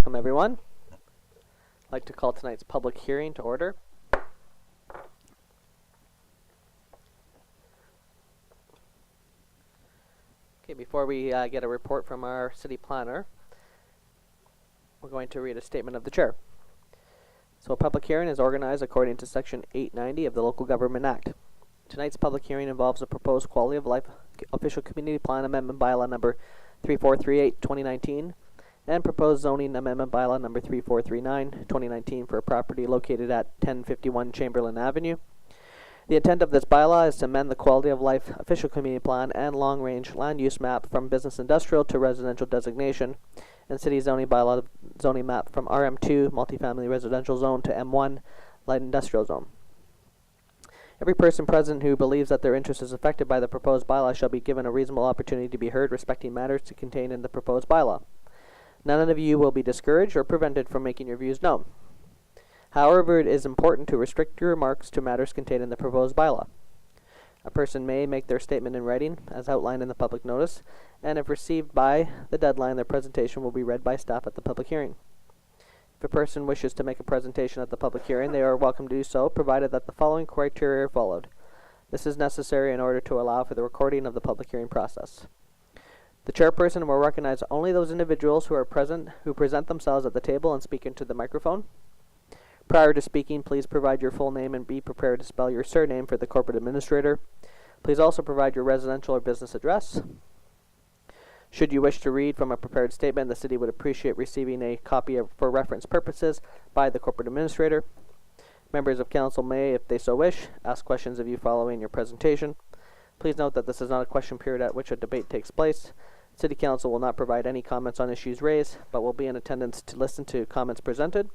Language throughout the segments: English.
Welcome, everyone. I'd like to call tonight's public hearing to order. Okay, before we get a report from our city planner, we're going to read a statement of the chair. So a public hearing is organized according to Section 890 of the Local Government Act. Tonight's public hearing involves a proposed quality of life official community plan amendment bylaw number 3438-2019 and proposed zoning amendment bylaw number 3439-2019 for a property located at 1051 Chamberlain Avenue. The intent of this bylaw is to amend the quality of life official community plan and long-range land use map from business industrial to residential designation, and city zoning bylaw zoning map from RM2 multifamily residential zone to M1 light industrial zone. Every person present who believes that their interest is affected by the proposed bylaw shall be given a reasonable opportunity to be heard respecting matters to contain in the proposed bylaw. None of you will be discouraged or prevented from making your views known. However, it is important to restrict your remarks to matters contained in the proposed bylaw. A person may make their statement in writing, as outlined in the public notice, and if received by the deadline, their presentation will be read by staff at the public hearing. If a person wishes to make a presentation at the public hearing, they are welcome to do so, provided that the following criteria are followed. This is necessary in order to allow for the recording of the public hearing process. The chairperson will recognize only those individuals who are present who present themselves at the table and speak into the microphone. Prior to speaking, please provide your full name and be prepared to spell your surname for the corporate administrator. Please also provide your residential or business address. Should you wish to read from a prepared statement, the city would appreciate receiving a copy for reference purposes by the corporate administrator. Members of council may, if they so wish, ask questions of you following your presentation. Please note that this is not a question period at which a debate takes place. City Council will not provide any comments on issues raised, but will be in attendance to listen to comments presented.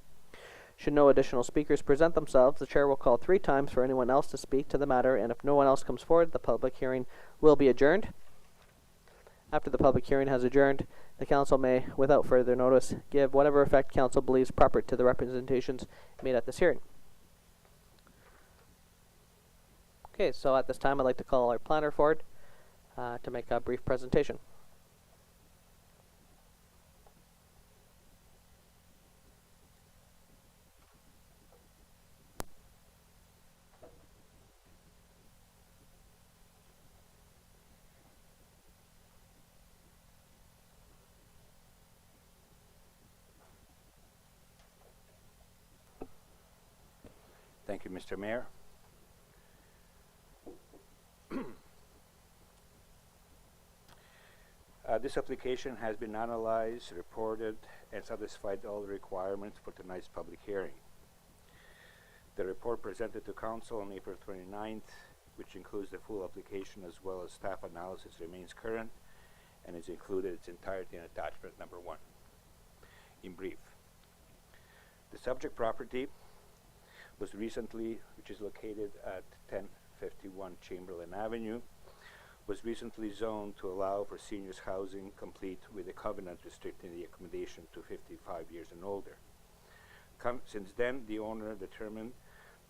Should no additional speakers present themselves, the chair will call 3 times for anyone else to speak to the matter, and if no one else comes forward, the public hearing will be adjourned. After the public hearing has adjourned, the council may, without further notice, give whatever effect council believes proper to the representations made at this hearing. Okay, so at this time I'd like to call our planner forward to make a brief presentation. Thank you, Mr. Mayor. This application has been analyzed, reported, and satisfied all the requirements for tonight's public hearing. The report presented to Council on April 29th, which includes the full application as well as staff analysis, remains current and is included in its entirety in attachment number 1. In brief, the subject property was recently, which is located at 1051 Chamberlain Avenue, was recently zoned to allow for seniors housing, complete with a covenant restricting the accommodation to 55 years and older. Since then, the owner determined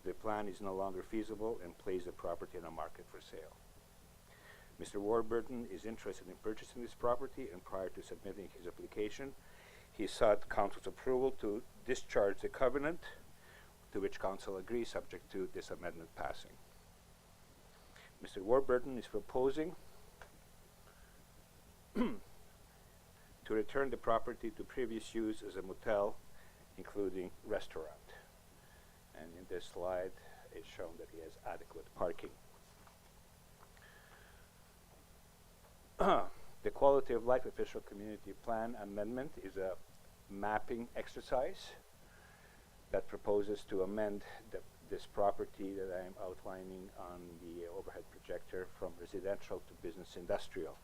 the plan is no longer feasible and placed the property on the market for sale. Mr. Warburton is interested in purchasing this property, and prior to submitting his application, he sought Council's approval to discharge the covenant, to which Council agrees subject to this amendment passing. Mr. Warburton is proposing to return the property to previous use as a motel, including restaurant. And in this slide, it's shown that he has adequate parking. The Quality of Life Official Community Plan Amendment is a mapping exercise that proposes to amend this property that I am outlining on the overhead projector from residential to business industrial.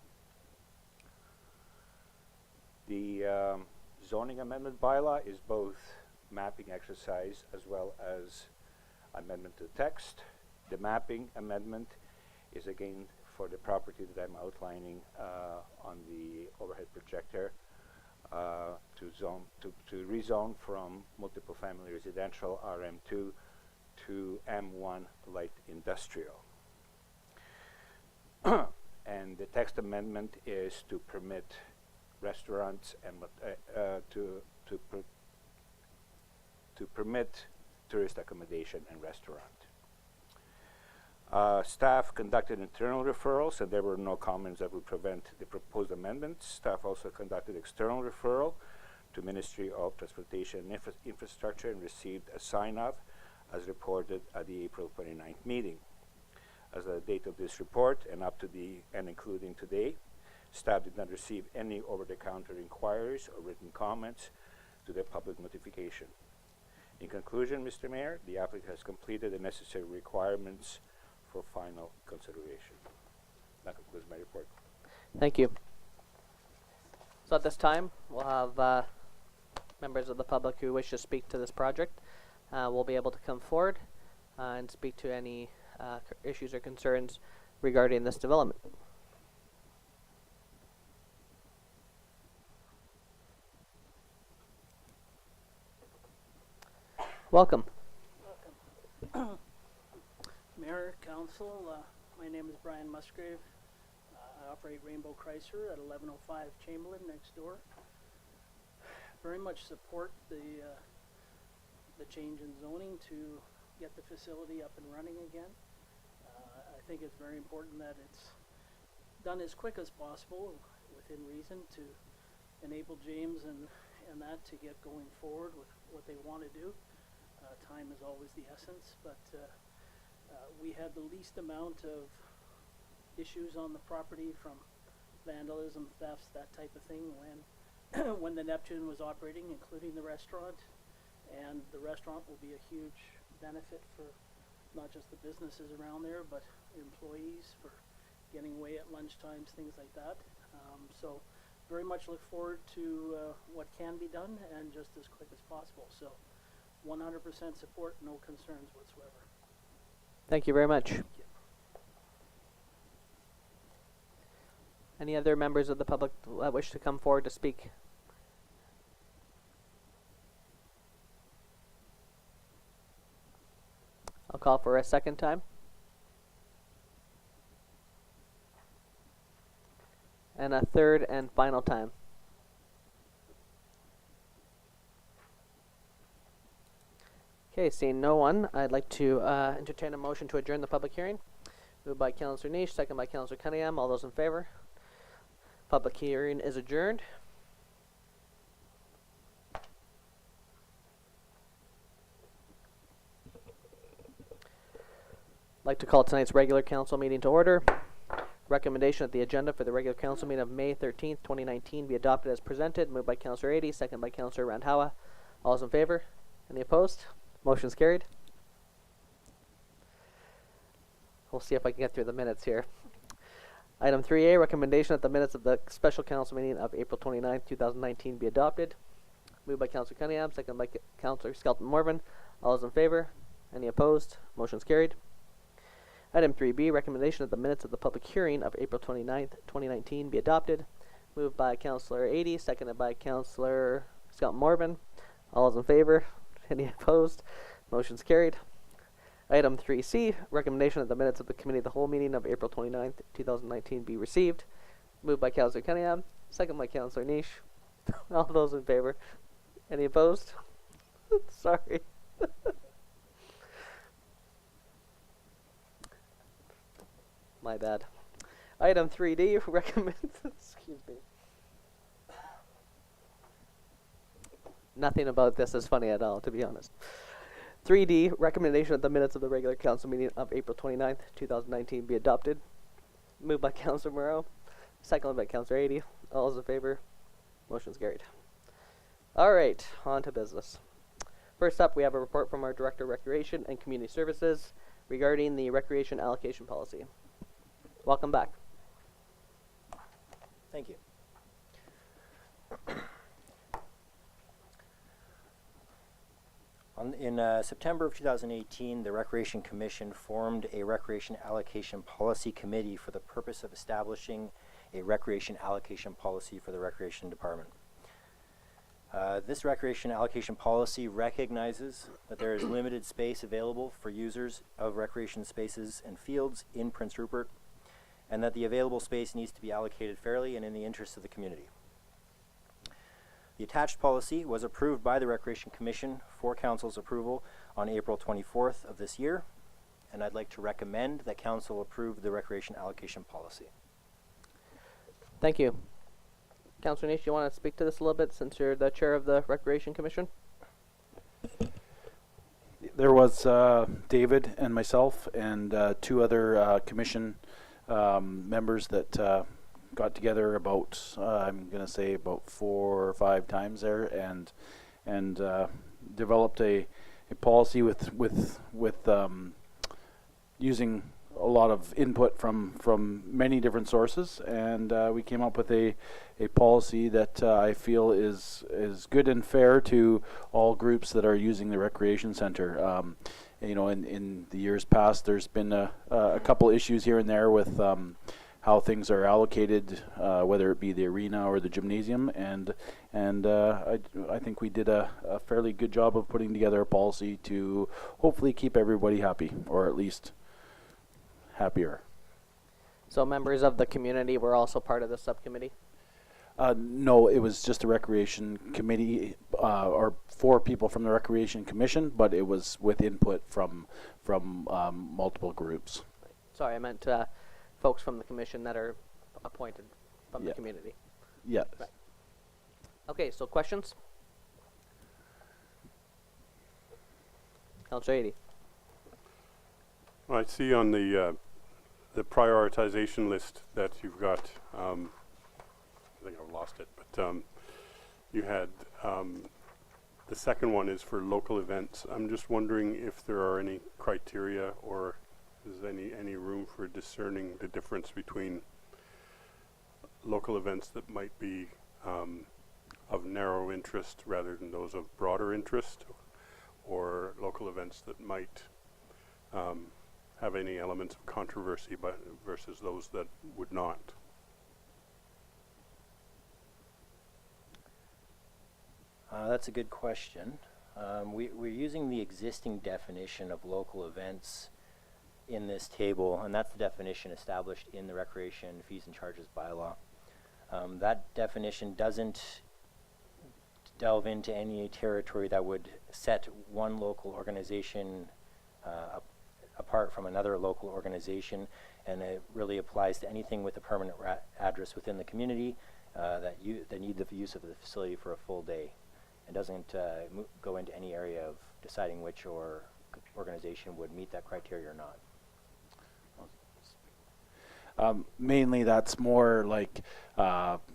The zoning amendment bylaw is both mapping exercise as well as amendment to text. The mapping amendment is again for the property that I'm outlining on the overhead projector to rezone from multiple family residential RM2 to M1 light industrial. And the text amendment is to permit restaurants and permit tourist accommodation and restaurant. Staff conducted internal referrals, and there were no comments that would prevent the proposed amendments. Staff also conducted external referral to Ministry of Transportation and Infrastructure and received a sign-off as reported at the April 29th meeting. As of the date of this report and including today, staff did not receive any over-the-counter inquiries or written comments to the public notification. In conclusion, Mr. Mayor, the applicant has completed the necessary requirements for final consideration. That concludes my report. Thank you. So at this time, we'll have members of the public who wish to speak to this project will be able to come forward and speak to any issues or concerns regarding this development. Welcome. Mayor, Council, my name is Brian Musgrave. I operate Rainbow Chrysler at 1105 Chamberlain next door. Very much support the change in zoning to get the facility up and running again. I think it's very important that it's done as quick as possible within reason to enable James and that to get going forward with what they want to do. Time is always the essence, but we had the least amount of issues on the property from vandalism, thefts, that type of thing when the Neptune was operating, including the restaurant. And the restaurant will be a huge benefit for not just the businesses around there, but employees for getting away at lunchtimes, things like that. So very much look forward to what can be done and just as quick as possible. So 100% support, no concerns whatsoever. Thank you very much. Thank you. Any other members of the public that wish to come forward to speak? I'll call for a second time. And a third and final time. Okay, seeing no one, I'd like to entertain a motion to adjourn the public hearing. Moved by Councillor Niche, second by Councillor Cunningham. All those in favor? Public hearing is adjourned. I'd like to call tonight's regular council meeting to order. Recommendation that the agenda for the regular council meeting of May 13th, 2019 be adopted as presented. Moved by Councillor Ady, second by Councillor Randhawa. All those in favor? Any opposed? Motion's carried. We'll see if I can get through the minutes here. Item 3A, recommendation that the minutes of the special council meeting of April 29th, 2019 be adopted. Moved by Councillor Cunningham, second by Councillor Skelton-Morvan. All those in favor? Any opposed? Motion's carried. Item 3B, recommendation that the minutes of the public hearing of April 29th, 2019 be adopted. Moved by Councillor Ady, seconded by Councillor Skelton-Morvan. All those in favor? Any opposed? Motion's carried. Item 3C, recommendation that the minutes of the Committee of the Whole meeting of April 29th, 2019 be received. Moved by Councillor Cunningham, second by Councillor Niche. All those in favor? Any opposed? Sorry. My bad. Item 3D, recommend... Excuse me. Nothing about this is funny at all, to be honest. 3D, recommendation that the minutes of the regular council meeting of April 29th, 2019 be adopted. Moved by Councillor Moreau, seconded by Councillor Ady. All those in favor? Motion's carried. All right, on to business. First up, we have a report from our Director of Recreation and Community Services regarding the recreation allocation policy. Welcome back. Thank you. In September of 2018, the Recreation Commission formed a Recreation Allocation Policy Committee for the purpose of establishing a recreation allocation policy for the Recreation Department. This recreation allocation policy recognizes that there is limited space available for users of recreation spaces and fields in Prince Rupert, and that the available space needs to be allocated fairly and in the interest of the community. The attached policy was approved by the Recreation Commission for Council's approval on April 24th of this year, and I'd like to recommend that Council approve the recreation allocation policy. Thank you. Councillor Nish, you want to speak to this a little bit since you're the chair of the Recreation Commission? There was David and myself and two other commission members that got together about I'm going to say about 4 or 5 times there, and developed a policy with using a lot of input from many different sources, and we came up with a policy that I feel is good and fair to all groups that are using the recreation center. You know, in the years past, there's been a couple issues here and there with how things are allocated, whether it be the arena or the gymnasium, and I think we did a fairly good job of putting together a policy to hopefully keep everybody happy, or at least happier. So members of the community were also part of the subcommittee? No, it was just a recreation committee, or 4 people from the Recreation Commission, but it was with input from multiple groups. Sorry, I meant folks from the commission that are appointed from the community. Yeah. Right. Okay, so questions? Councillor Adie. I see on the prioritization list that you've got, I think I've lost it, but you had the second one is for local events. I'm just wondering if there are any criteria or is any room for discerning the difference between local events that might be of narrow interest rather than those of broader interest, or local events that might have any elements of controversy versus those that would not? That's a good question. We're using the existing definition of local events in this table, and that's the definition established in the Recreation Fees and Charges bylaw. That definition doesn't delve into any territory that would set one local organization apart from another local organization, and it really applies to anything with a permanent address within the community that need the use of the facility for a full day. It doesn't go into any area of deciding which organization would meet that criteria or not. Mainly that's more like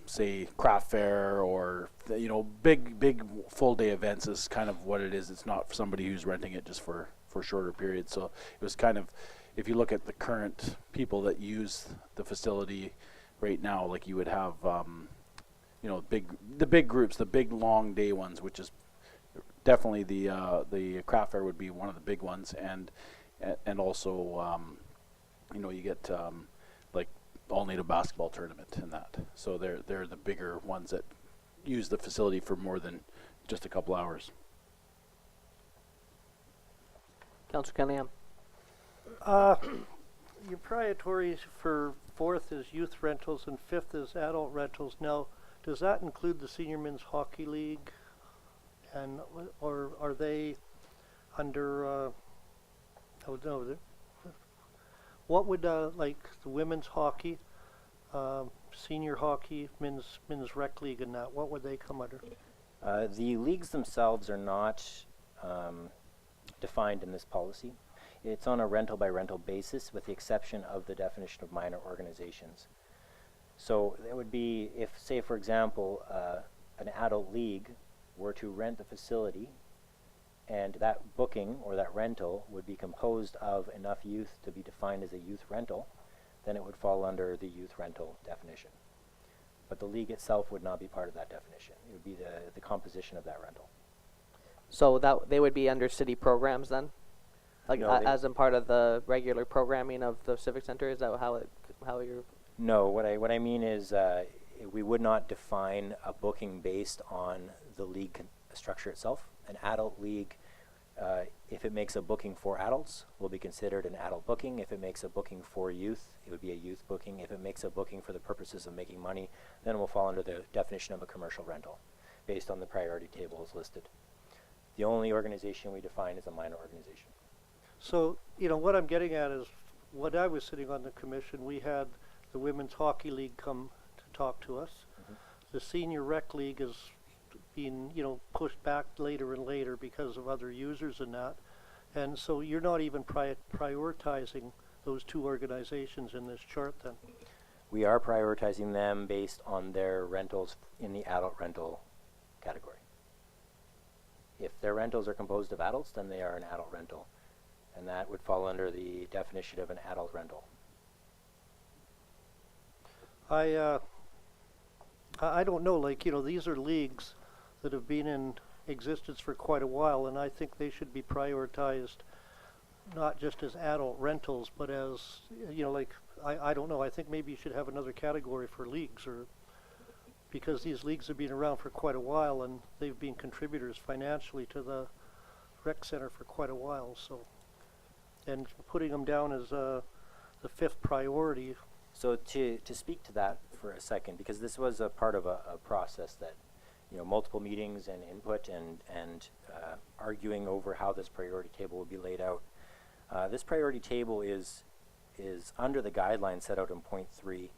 say craft fair or big full day events is kind of what it is. It's not for somebody who's renting it just for shorter periods. So it was kind of, if you look at the current people that use the facility right now, like you would have the big groups, the big long day ones, which is definitely the craft fair would be one of the big ones, and also you get like all need a basketball tournament and that. So they're the bigger ones that use the facility for more than just a couple hours. Councillor Cunningham. Your priorities for 4th is youth rentals and 5th is adult rentals. Now, does that include the Senior Men's Hockey League, and or are they under? What would like the women's hockey, senior hockey, men's rec league, and that? What would they come under? The leagues themselves are not defined in this policy. It's on a rental by rental basis, with the exception of the definition of minor organizations. So it would be if, say, for example, an adult league were to rent the facility, and that booking or that rental would be composed of enough youth to be defined as a youth rental, then it would fall under the youth rental definition. But the league itself would not be part of that definition. It would be the composition of that rental. So that they would be under city programs then, like No, as in part of the regular programming of the civic center. Is that how you're? No, what I mean is we would not define a booking based on the league structure itself. An adult league, if it makes a booking for adults, will be considered an adult booking. If it makes a booking for youth, it would be a youth booking. If it makes a booking for the purposes of making money, then it will fall under the definition of a commercial rental. based on the priority tables listed. The only organization we define is a minor organization. So, you know, what I'm getting at is, when I was sitting on the commission, we had the Women's Hockey League come to talk to us. The Senior Rec League is being, you know, pushed back later and later because of other users and that. And so you're not even prioritizing those two organizations in this chart then? We are prioritizing them based on their rentals in the adult rental category. If their rentals are composed of adults, then they are an adult rental. And that would fall under the definition of an adult rental. I don't know, like, you know, these are leagues that have been in existence for quite a while, and I think they should be prioritized not just as adult rentals, but as, you know, like, I don't know, I think maybe you should have another category for leagues, or because these leagues have been around for quite a while and they've been contributors financially to the rec center for quite a while, so, and putting them down as the fifth priority. So to speak to that for a second, because this was a part of a process that, you know, multiple meetings and input and arguing over how this priority table would be laid out. This priority table is under the guidelines set out in point 3,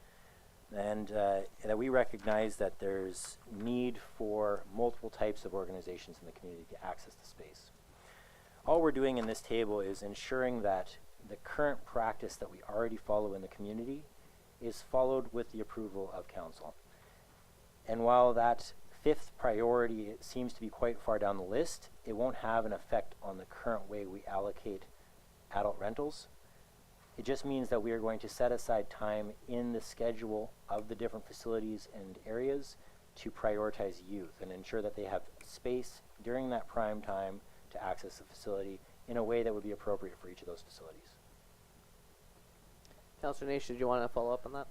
and that we recognize that there's need for multiple types of organizations in the community to access the space. All we're doing in this table is ensuring that the current practice that we already follow in the community is followed with the approval of council. And while that fifth priority seems to be quite far down the list, it won't have an effect on the current way we allocate adult rentals. It just means that we are going to set aside time in the schedule of the different facilities and areas to prioritize youth and ensure that they have space during that prime time to access the facility in a way that would be appropriate for each of those facilities. Councillor Nation, did you want to follow up on that?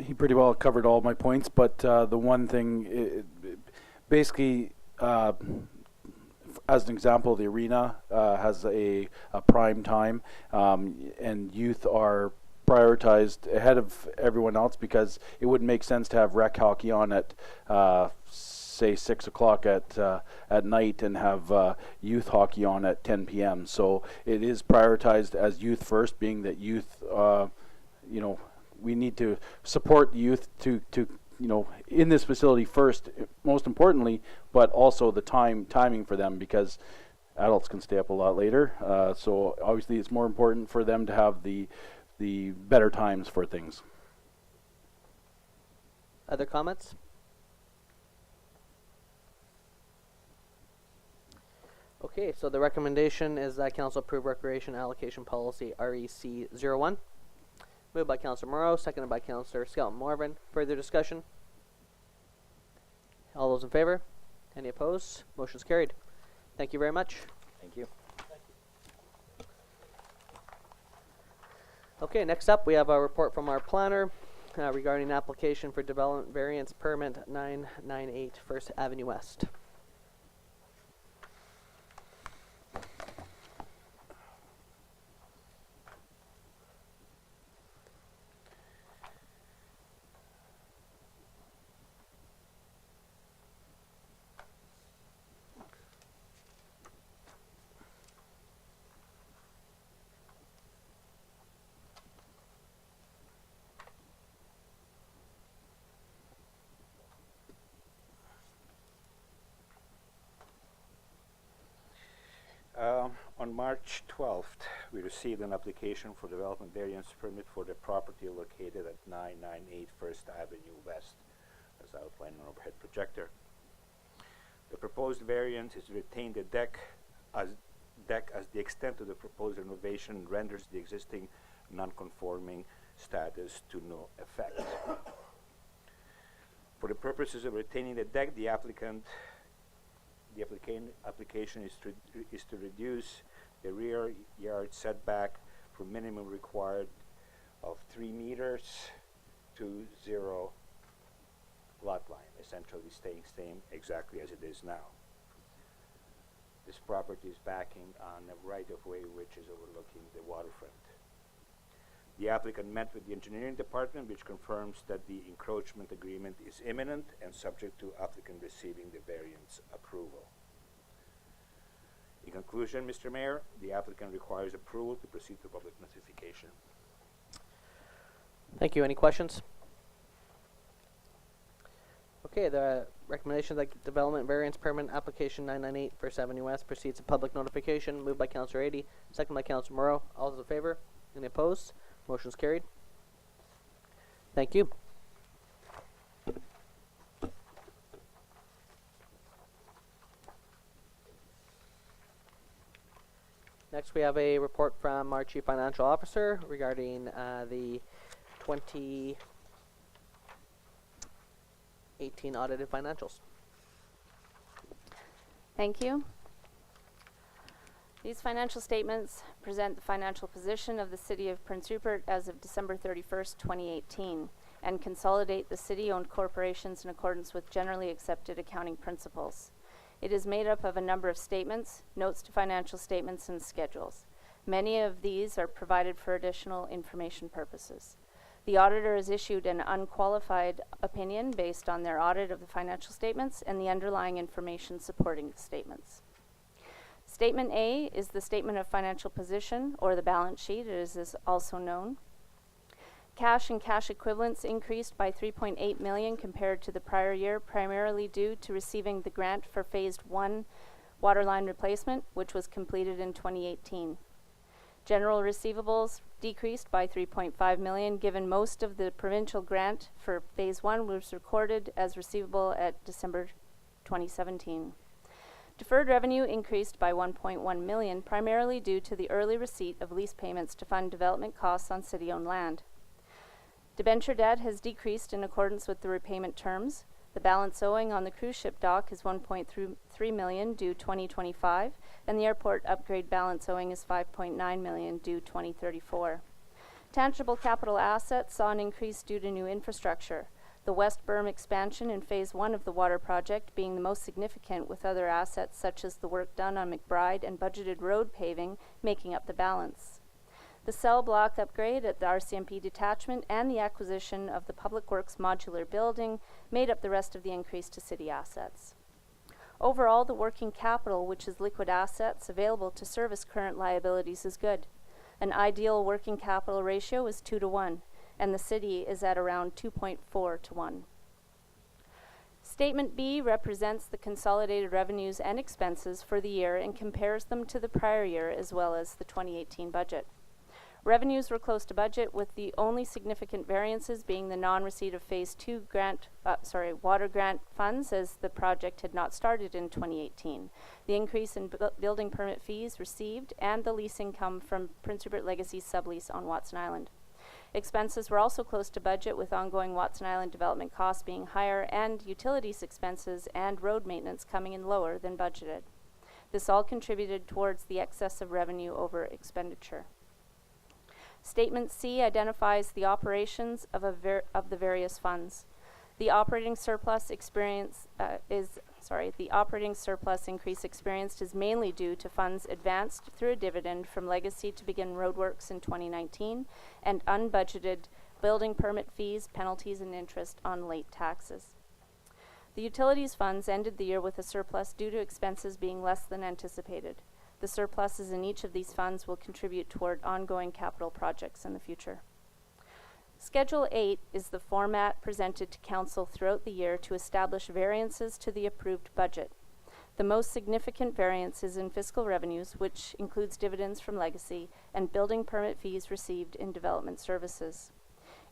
He pretty well covered all my points, but the one thing, basically, as an example, the arena has a prime time, and youth are prioritized ahead of everyone else because it wouldn't make sense to have rec hockey on at say 6 o'clock at night and have youth hockey on at 10 p.m. So it is prioritized as youth first, being that youth, you know, we need to support youth to you know, in this facility first, most importantly, but also the timing for them, because adults can stay up a lot later. So obviously it's more important for them to have the better times for things. Other comments? Okay, so the recommendation is that council approve recreation allocation policy REC 01. Moved by Councillor Moreau, seconded by Councillor Skelton Morvan. Further discussion? All those in favor? Any opposed? Motion's carried. Thank you very much. Thank you. Okay, next up we have a report from our planner regarding application for development variance permit 998 First Avenue West. On March 12th, we received an application for development variance permit for the property located at 998 First Avenue West, as outlined on overhead projector. The proposed variance is to retain the deck as the extent of the proposed renovation renders the existing non-conforming status to no effect. For the purposes of retaining the deck, the application is to reduce the rear yard setback from minimum required of 3 meters to 0 lot line, essentially staying exactly as it is now. This property is backing on a right-of-way which is overlooking the waterfront. The applicant met with the engineering department, which confirms that the encroachment agreement is imminent and subject to applicant receiving the variance approval. In conclusion, Mr. Mayor, the applicant requires approval to proceed to public notification. Thank you. Any questions? Okay, the recommendation that development variance permit application 998 First Avenue West proceeds to public notification. Moved by Councilor 80, second by Councilor Moreau. All those in favor? Any opposed? Motion's carried. Thank you. Next, we have a report from our Chief Financial Officer regarding the 2018 audited financials. Thank you. These financial statements present the financial position of the City of Prince Rupert as of December 31st, 2018, and consolidate the city-owned corporations in accordance with generally accepted accounting principles. It is made up of a number of statements, notes to financial statements, and schedules. Many of these are provided for additional information purposes. The auditor has issued an unqualified opinion based on their audit of the financial statements and the underlying information supporting the statements. Statement A is the statement of financial position, or the balance sheet, as is also known. Cash and cash equivalents increased by $3.8 million compared to the prior year, primarily due to receiving the grant for Phase 1 waterline replacement, which was completed in 2018. General receivables decreased by $3.5 million, given most of the provincial grant for Phase 1 was recorded as receivable at December 2017. Deferred revenue increased by $1.1 million, primarily due to the early receipt of lease payments to fund development costs on city-owned land. Debenture debt has decreased in accordance with the repayment terms. The balance owing on the cruise ship dock is $1.3 million due 2025, and the airport upgrade balance owing is $5.9 million due 2034. Tangible capital assets saw an increase due to new infrastructure. The West Berm expansion in Phase 1 of the water project being the most significant, with other assets such as the work done on McBride and budgeted road paving making up the balance. The cell block upgrade at the RCMP detachment and the acquisition of the Public Works modular building made up the rest of the increase to city assets. Overall, the working capital, which is liquid assets available to service current liabilities, is good. An ideal working capital ratio is 2-to-1, and the city is at around 2.4-to-1. Statement B represents the consolidated revenues and expenses for the year and compares them to the prior year as well as the 2018 budget. Revenues were close to budget, with the only significant variances being the non-receipt of Phase 2 water grant funds, as the project had not started in 2018. The increase in building permit fees received and the lease income from Prince Rupert Legacy's sublease on Watson Island. Expenses were also close to budget, with ongoing Watson Island development costs being higher and utilities expenses and road maintenance coming in lower than budgeted. This all contributed towards the excess of revenue over expenditure. Statement C identifies the operations of the various funds. The operating surplus increase experienced is mainly due to funds advanced through a dividend from Legacy to begin roadworks in 2019 and unbudgeted building permit fees, penalties, and interest on late taxes. The utilities funds ended the year with a surplus due to expenses being less than anticipated. The surpluses in each of these funds will contribute toward ongoing capital projects in the future. Schedule 8 is the format presented to Council throughout the year to establish variances to the approved budget. The most significant variance is in fiscal revenues, which includes dividends from Legacy and building permit fees received in development services.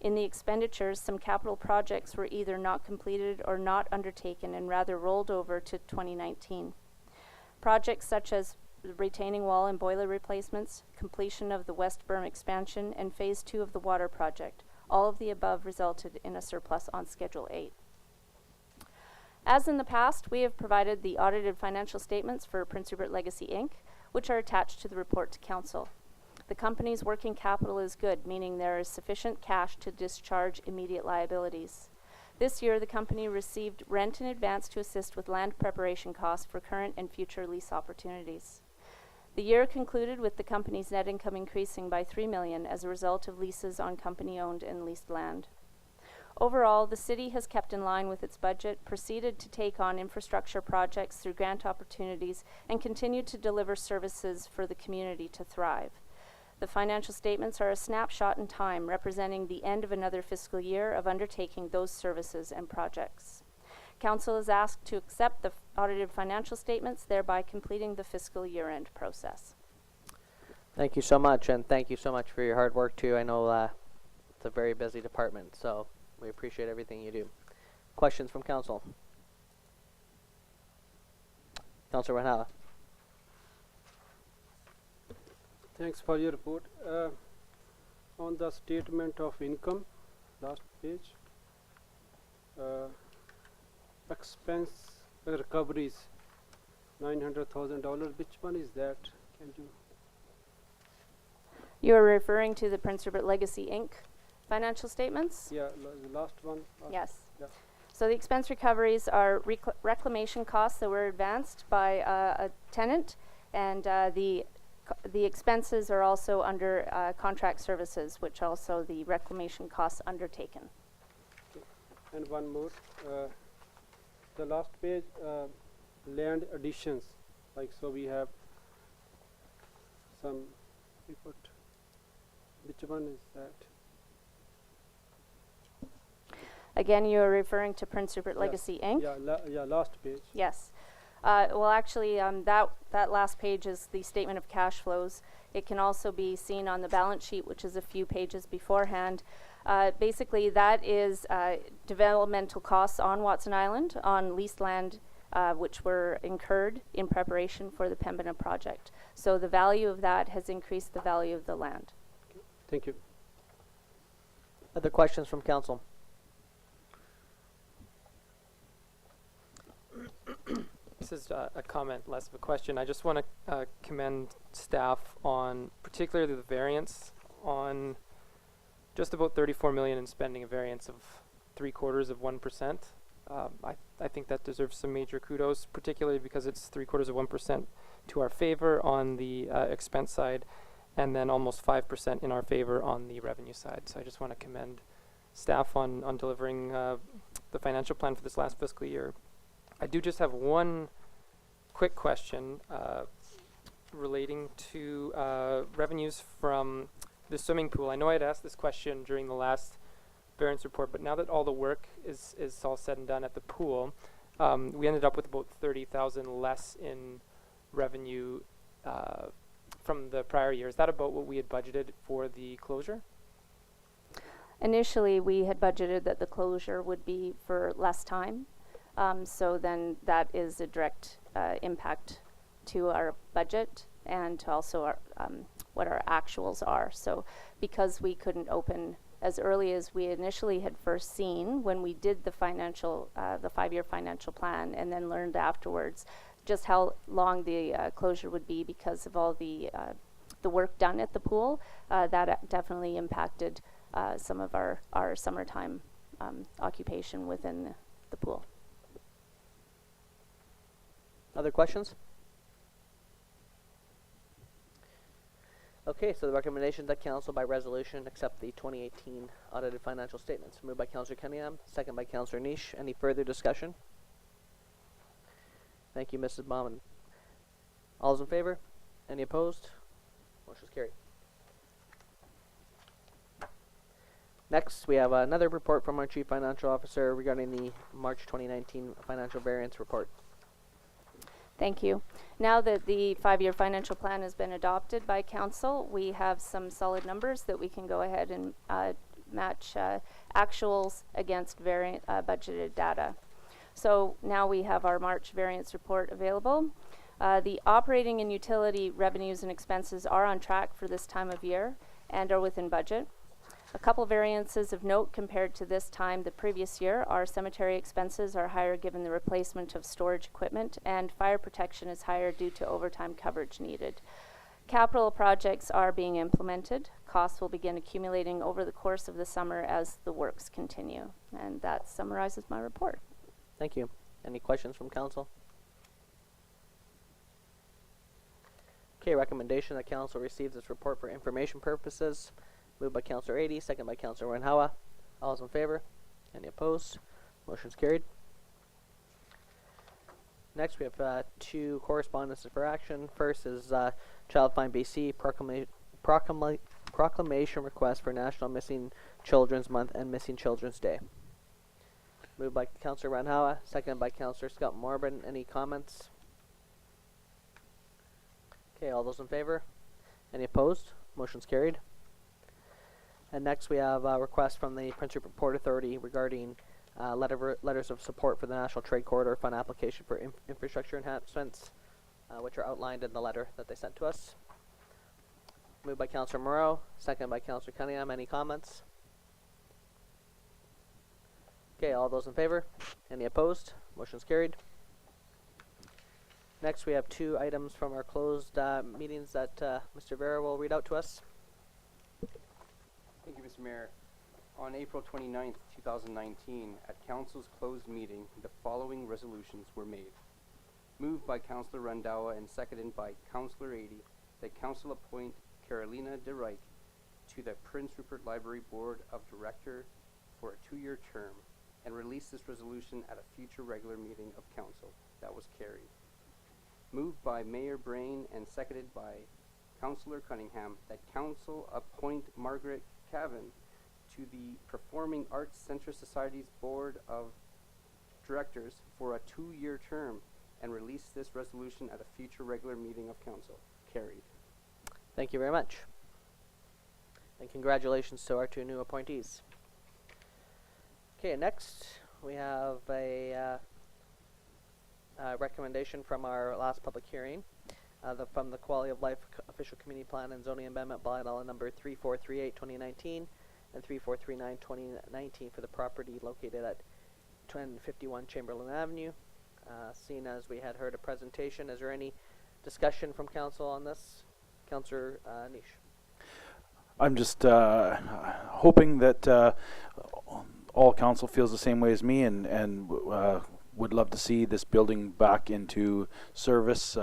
In the expenditures, some capital projects were either not completed or not undertaken and rather rolled over to 2019. Projects such as the retaining wall and boiler replacements, completion of the West Berm expansion, and Phase 2 of the water project. All of the above resulted in a surplus on Schedule 8. As in the past, we have provided the audited financial statements for Prince Rupert Legacy Inc., which are attached to the report to Council. The company's working capital is good, meaning there is sufficient cash to discharge immediate liabilities. This year, the company received rent in advance to assist with land preparation costs for current and future lease opportunities. The year concluded with the company's net income increasing by $3 million as a result of leases on company-owned and leased land. Overall, the city has kept in line with its budget, proceeded to take on infrastructure projects through grant opportunities, and continued to deliver services for the community to thrive. The financial statements are a snapshot in time representing the end of another fiscal year of undertaking those services and projects. Council is asked to accept the audited financial statements, thereby completing the fiscal year-end process. Thank you so much, and thank you so much for your hard work too. I know it's a very busy department, so we appreciate everything you do. Questions from council? Councilor Ranawa. Thanks for your report. On the statement of income, last page, expense recoveries, $900,000. Which one is that? Can you? You are referring to the Prince Rupert Legacy Inc. financial statements? Yeah, the last one. Yes. Yeah. So the expense recoveries are reclamation costs that were advanced by a tenant, and the expenses are also under contract services, which also the reclamation costs undertaken. And one more. The last page, land additions. Like, so we have some, we put, which one is that? Again, you are referring to Prince Rupert Legacy Inc.? Yeah, last page. Yes. Well, actually, that last page is the statement of cash flows. It can also be seen on the balance sheet, which is a few pages beforehand. Basically, that is developmental costs on Watson Island, on leased land, which were incurred in preparation for the Pembina project. So the value of that has increased the value of the land. Thank you. Other questions from council? This is a comment, less of a question. I just want to commend staff on particularly the variance on just about $34 million in spending, a variance of 0.75%. I think that deserves some major kudos, particularly because it's 0.75% to our favor on the expense side, and then almost 5% in our favor on the revenue side. So I just want to commend staff on delivering the financial plan for this last fiscal year. I do just have one quick question relating to revenues from the swimming pool. I know I had asked this question during the last variance report, but now that all the work is all said and done at the pool, we ended up with about $30,000 less in revenue from the prior year. Is that about what we had budgeted for the closure? Initially, we had budgeted that the closure would be for less time. So then that is a direct impact to our budget and to also our, what our actuals are. So because we couldn't open as early as we initially had first seen when we did the financial, the 5-year financial plan, and then learned afterwards just how long the closure would be because of all the work done at the pool, that definitely impacted some of our summertime occupation within the pool. Other questions? Okay, so the recommendation that council by resolution accept the 2018 audited financial statements. Moved by Councillor Cunningham, second by Councillor Niche. Any further discussion? Thank you, Mrs. Baumann. All those in favor? Any opposed? Motion is carried. Next, we have another report from our Chief Financial Officer regarding the March 2019 financial variance report. Thank you. Now that the 5-year financial plan has been adopted by council, we have some solid numbers that we can go ahead and match actuals against budgeted data. So now we have our March variance report available. The operating and utility revenues and expenses are on track for this time of year and are within budget. A couple variances of note compared to this time the previous year. Our cemetery expenses are higher given the replacement of storage equipment, and fire protection is higher due to overtime coverage needed. Capital projects are being implemented. Costs will begin accumulating over the course of the summer as the works continue. And that summarizes my report. Thank you. Any questions from council? Okay, recommendation that council receives this report for information purposes. Moved by Councillor Ady, second by Councillor Renhawa. All those in favor? Any opposed? Motion's carried. Next, we have two correspondences for action. First is Child Find BC proclamation request for National Missing Children's Month and Missing Children's Day. Moved by Councillor Renhawa, seconded by Councillor Scott Morbin. Any comments? Okay, all those in favor? Any opposed? Motion's carried. And next we have a request from the Prince Rupert Port Authority regarding letters of support for the National Trade Corridor Fund application for infrastructure enhancements, which are outlined in the letter that they sent to us. Moved by Councillor Moreau, seconded by Councillor Cunningham. Any comments? Okay, all those in favor? Any opposed? Motion's carried. Next, we have two items from our closed meetings that Mr. Vera will read out to us. Thank you, Mr. Mayor. On April 29th, 2019, at Council's closed meeting, the following resolutions were made. Moved by Councillor Rendawa and seconded by Councillor Ady, that Council appoint Carolina de Reich to the Prince Rupert Library Board of Director for a 2-year term, and release this resolution at a future regular meeting of Council. That was carried. Moved by Mayor Brain and seconded by Councillor Cunningham, that Council appoint Margaret Cavan to the Performing Arts Centre Society's Board of Directors for a 2-year term, and release this resolution at a future regular meeting of Council. Carried. Thank you very much. And congratulations to our two new appointees. Okay, next we have a recommendation from our last public hearing from the Quality of Life Official Community Plan and Zoning Amendment bylaw number 3438-2019 and 3439-2019 for the property located at 1051 Chamberlain Avenue. Seeing as we had heard a presentation, is there any discussion from council on this? Councillor Nish. I'm just hoping that all council feels the same way as me, and would love to see this building back into service,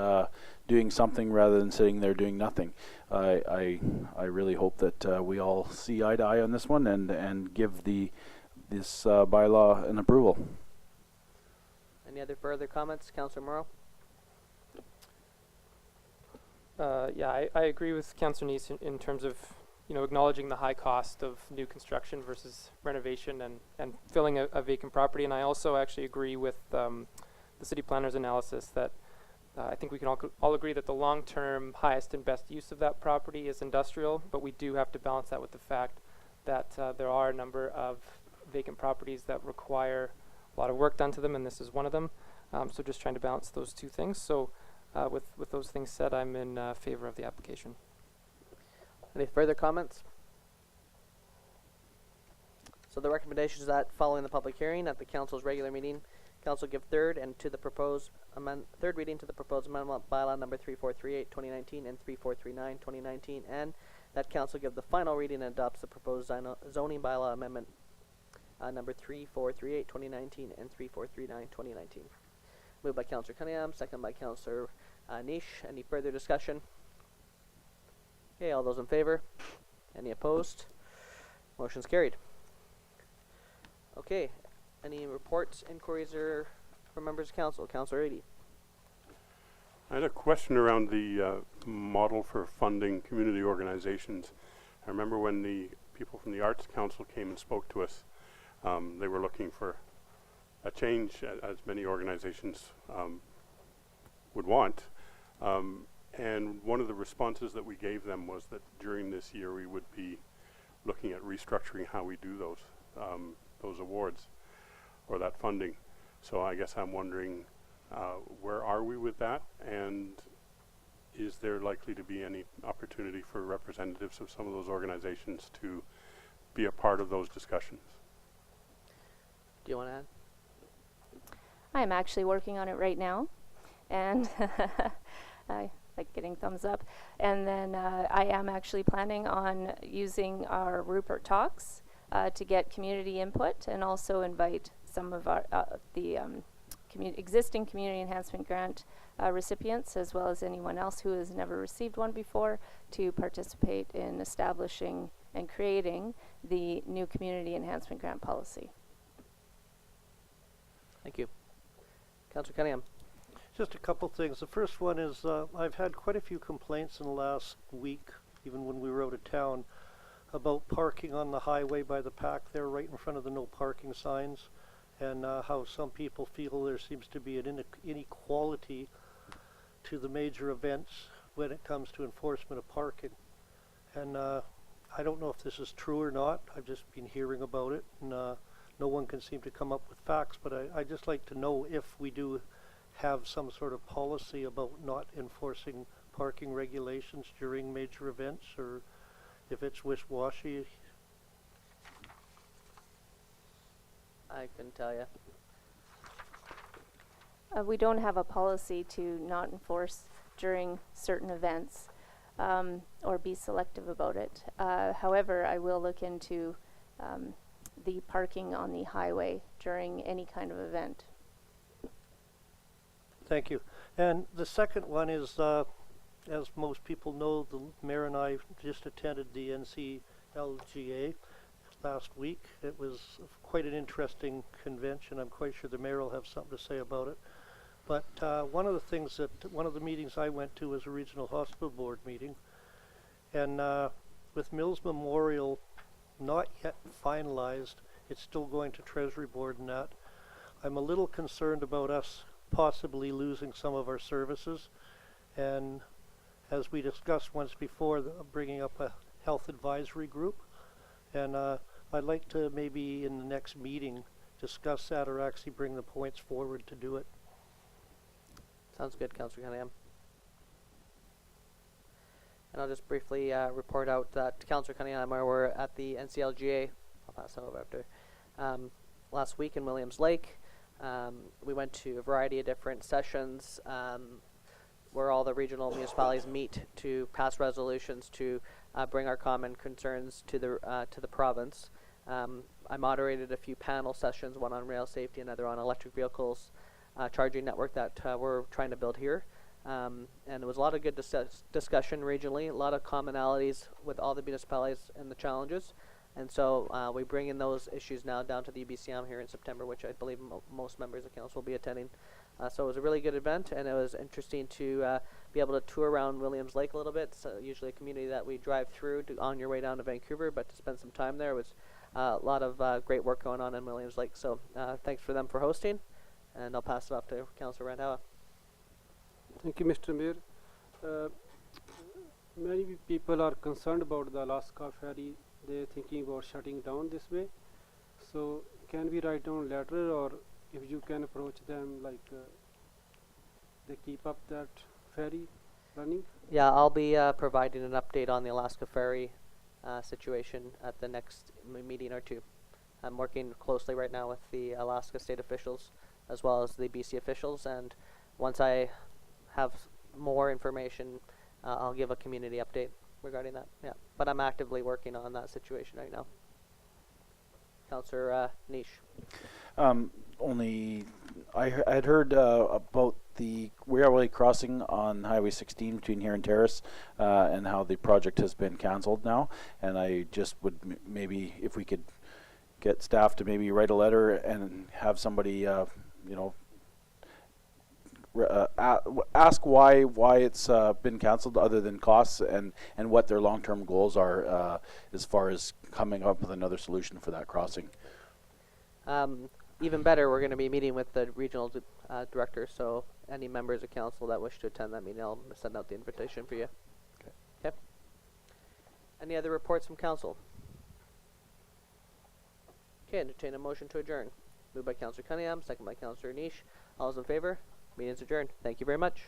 doing something rather than sitting there doing nothing. I really hope that we all see eye to eye on this one and give this bylaw an approval. Any other further comments, Councillor Morrow? Yeah, I agree with Councillor Neese in terms of acknowledging the high cost of new construction versus renovation and filling a vacant property. And I also actually agree with the city planner's analysis that I think we can all agree that the long-term highest and best use of that property is industrial, but we do have to balance that with the fact that there are a number of vacant properties that require a lot of work done to them, and this is one of them. So just trying to balance those two things. So with those things said, I'm in favor of the application. Any further comments? So the recommendation is that following the public hearing at the council's regular meeting, council give third reading to the proposed amendment bylaw number 3438-2019 and 3439-2019, and that council give the final reading and adopts the proposed zoning bylaw amendment number 3438-2019 and 3439-2019. Moved by Councillor Cunningham, second by Councillor Nish. Any further discussion? Okay, all those in favor? Any opposed? Motion's carried. Okay, any reports, inquiries, or from members of council? Councillor Ady. I had a question around the model for funding community organizations. I remember when the people from the Arts Council came and spoke to us, they were looking for a change, as many organizations would want. And one of the responses that we gave them was that during this year we would be looking at restructuring how we do those awards or that funding. So I guess I'm wondering, where are we with that, and is there likely to be any opportunity for representatives of some of those organizations to be a part of those discussions? Do you want to add? I'm actually working on it right now, and I like getting thumbs up. And then I am actually planning on using our Rupert Talks to get community input and also invite some of our the existing community enhancement grant recipients, as well as anyone else who has never received one before, to participate in establishing and creating the new community enhancement grant policy. Thank you. Councillor Cunningham. Just a couple things. The first one is I've had quite a few complaints in the last week, even when we were out of town, about parking on the highway by the pack there right in front of the no parking signs, and how some people feel there seems to be an inequality to the major events when it comes to enforcement of parking. And I don't know if this is true or not. I've just been hearing about it, and no one can seem to come up with facts, but I'd just like to know if we do have some sort of policy about not enforcing parking regulations during major events, or if it's wish-washy. I couldn't tell you. We don't have a policy to not enforce during certain events or be selective about it. However, I will look into the parking on the highway during any kind of event. Thank you. And the second one is, as most people know, the mayor and I just attended the NCLGA last week. It was quite an interesting convention. I'm quite sure the mayor will have something to say about it. But one of the meetings I went to was a regional hospital board meeting. And with Mills Memorial not yet finalized, it's still going to Treasury Board and that. I'm a little concerned about us possibly losing some of our services, and as we discussed once before, bringing up a health advisory group, and I'd like to maybe in the next meeting discuss that, or actually bring the points forward to do it. Sounds good, Councillor Cunningham. And I'll just briefly report out that Councillor Cunningham and I were at the NCLGA, I'll pass that over after, last week in Williams Lake. We went to a variety of different sessions where all the regional municipalities meet to pass resolutions to bring our common concerns to the province. I moderated a few panel sessions, one on rail safety, another on electric vehicles charging network that we're trying to build here. And there was a lot of good discussion regionally, a lot of commonalities with all the municipalities and the challenges. And so we bring in those issues now down to the UBCM here in September, which I believe most members of council will be attending. So it was a really good event, and it was interesting to be able to tour around Williams Lake a little bit. So usually a community that we drive through on your way down to Vancouver, but to spend some time there was a lot of great work going on in Williams Lake. So thanks for them for hosting, and I'll pass it off to Councillor Randhawa. Thank you, Mr. Mayor. Many people are concerned about the Alaska ferry. They're thinking about shutting down this way. So can we write down a letter, or if you can approach them, like they keep up that ferry running? Yeah, I'll be providing an update on the Alaska ferry situation at the next meeting or two. I'm working closely right now with the Alaska state officials as well as the BC officials, and once I have more information, I'll give a community update regarding that. Yeah, but I'm actively working on that situation right now. Councillor Niche. I'd heard about the railway crossing on Highway 16 between here and Terrace, and how the project has been cancelled now. And I just would maybe, if we could get staff to maybe write a letter and have somebody, ask why it's been cancelled, other than costs, and what their long-term goals are as far as coming up with another solution for that crossing. Even better, we're going to be meeting with the regional director, so any members of council that wish to attend that meeting, I'll send out the invitation for you. Okay. Any other reports from council? Okay, entertain a motion to adjourn. Moved by Councillor Cunningham, second by Councillor Niche. All those in favor? Meeting is adjourned. Thank you very much.